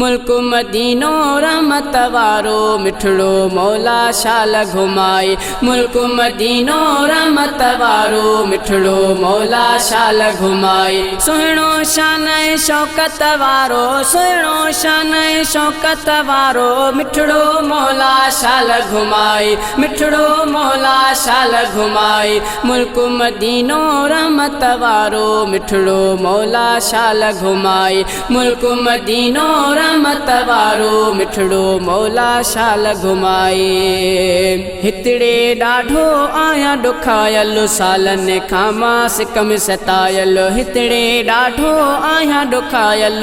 मुल्क मदीनो रहमत वारो मिठड़ो मौला शाल घुमाए मुल्क मदीनो रहमत वारो मिठड़ो मौला शाल घुमाए सुहिणो शान शौकत वारो सुहिणो शान शौकत वारो मिठड़ो मौला शाल घुमाए मिठड़ो मौला शाल घुमाए मुल्क मदीनो रहमत वारो मिठड़ो मौला शाल घुमाए मुल्क मदीनो रहमत वारो मिठड़ो मौला शाल घुमाए हितड़े ॾाढो आया ॾुखायल सालनि खां मां सिक में सतायल हितड़े ॾाढो आया ॾुखायल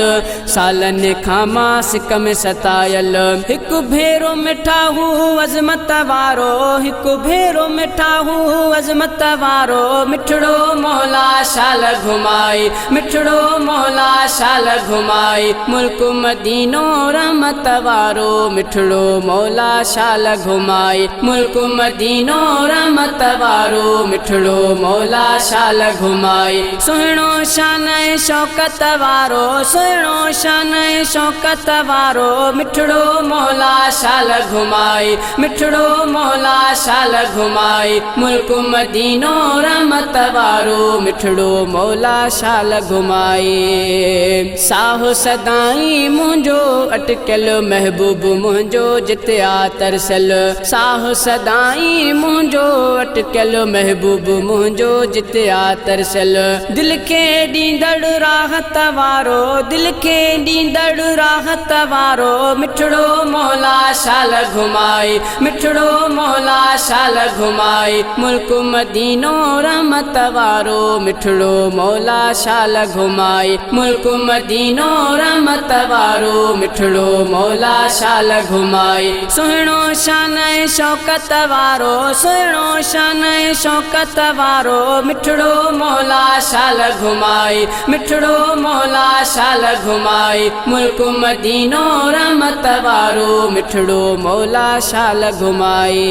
सालनि खां मां सिक में सतायल हिकु भेरो मिठा हू अज़मत वारो हिकु भेरो मिठा हू अज़मत वारो मिठड़ो मौला शाल घुमाए मिठड़ो मौला शाल घुमाए मुल्क मदीनो रहमत वारो मिठड़ो मौला शाल घुमाए मुल्क मदीनो रहमत वारो मिठड़ो मौला शाल घुमाए सुहिणो शान शौकत वारो सुहिणो शान शौकत वारो मिठड़ो मौला शाल घुमाए मिठड़ो मौला शाल घुमाए मुल्क मदीनो रहमत वारो मिठड़ो मौला शाल घुमाए साहो सदाई मुंहिंजो अटकल महबूब मुंहिंजो जिते आ तरसल साहो सदाई मुंहिंजो अटकल महबूब मुंहिंजो जिते आ तरसल दिल खे ॾींदड़ राहत वारो दिल खे ॾींदड़ राहत वारो मिठड़ो मौला शाल घुमाए मिठड़ो मौला शाल घुमाए मुल्क मदीनो रहमत वारो मिठड़ो मौला शाल घुमाए मुल्क मदीनो रहमत वारो मिठड़ो मौला शाल घुमाए सुहिणो शान शौकत वारो सुहिणो शान शौकत वारो मिठड़ो मौला शाल घुमाए मिठड़ो मौला शाल घुमाए मुल्क मदीनो रहमत वारो मिठड़ो मौला शाल घुमाए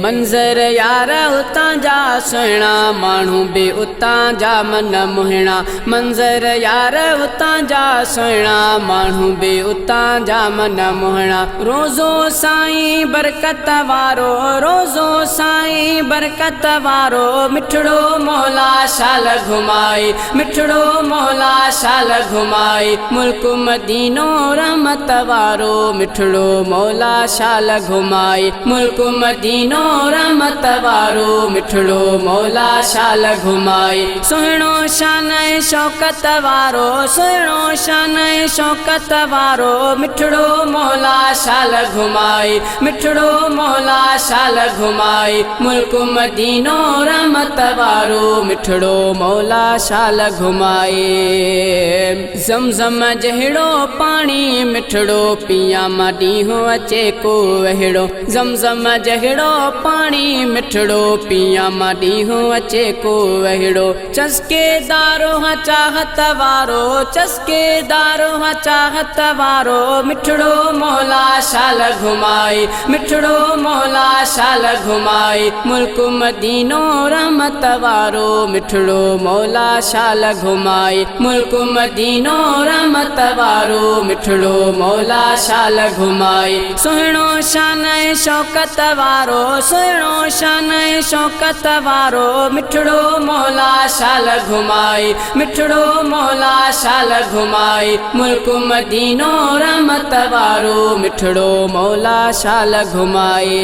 मंज़र यार उतां जा सुहिणा माण्हू बि उतां जा मन मोहिणा मंज़र यार उतां जा सुहिणा माण्हू बि उतां जा मन मोहिणा रोज़ो साईं बरकत वारो रोज़ो साईं बरकत वारो मिठड़ो मौला शाल घुमाए मिठड़ो मौला शाल घुमाए मुल्क मदीनो रहमत वारो मिठड़ो मौला शाल घुमाए मुल्क मदीनो रहमत वारो मिठड़ो मौला शाल घुमाए सुहिणो शान शौकत वारो सुहिणो शान शौकत वारो मिठड़ो मौला शाल घुमाए मिठड़ो मौला शाल घुमाए मुल्क मदीनो रहमत वारो मिठड़ो मौला शाल घुमाए ज़मज़म जहिड़ो पाणी मिठड़ो पिया मां ॾींहुं अचे को अहिड़ो ज़मज़म जहिड़ो पाणी मिठड़ो पिया मां ॾींहुं अचे को अहिड़ो चस्केदारो हा चाहत वारो चस्केदारो हा चाहत वारो मिठड़ो मौला शाल घुमाए मिठड़ो मौला शाल घुमाए मुल्क मदीनो रहमत वारो मिठड़ो मौला शाल घुमाए मुल्क मदीनो रहमत वारो मिठड़ो मौला शाल घुमाए सुहिणो शान शौकत वारो सुहिणो शान शौकत वारो मिठड़ो मौला शाल घुमाए मिठड़ो मौला शाल घुमाए मुल्क मदीनो रहमत वारो मिठड़ो मौला शाल घुमाए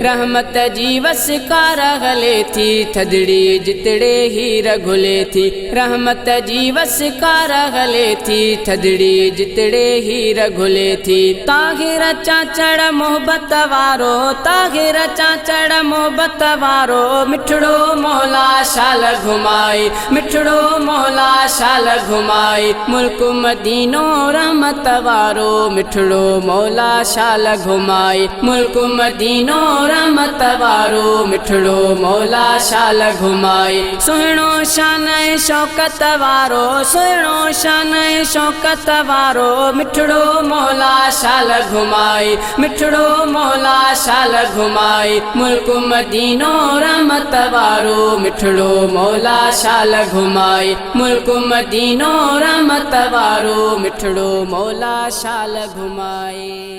रहमत जी वसकार हले थी थदड़ी जितड़े हीर घुले थी रहमत जी वसकार हले थी थदड़ी जितड़े हीर घुले थी ताहिर चाचड़ मोहब्बत वारो ताहिर चाचड़ मोहब्बत वारो मिठड़ो मौला शाल घुमाए मिठड़ो मौला शाल घुमाए मुल्क मदीनो रहमत वारो मिठड़ो मौला शाल घुमाए मुल्क मदीनो रहमत वारो मिठड़ो मौला शाल घुमाए सुहिणो शान शौकत वारो सुहिणो शान शौकत वारो मिठड़ो मौला शाल घुमाए मिठड़ो मौला शाल घुमाए मुल्क मदीनो रहमत वारो मिठड़ो मौला शाल घुमाए मुल्क मदीनो रहमत वारो मिठड़ो मौला शाल घुमाए।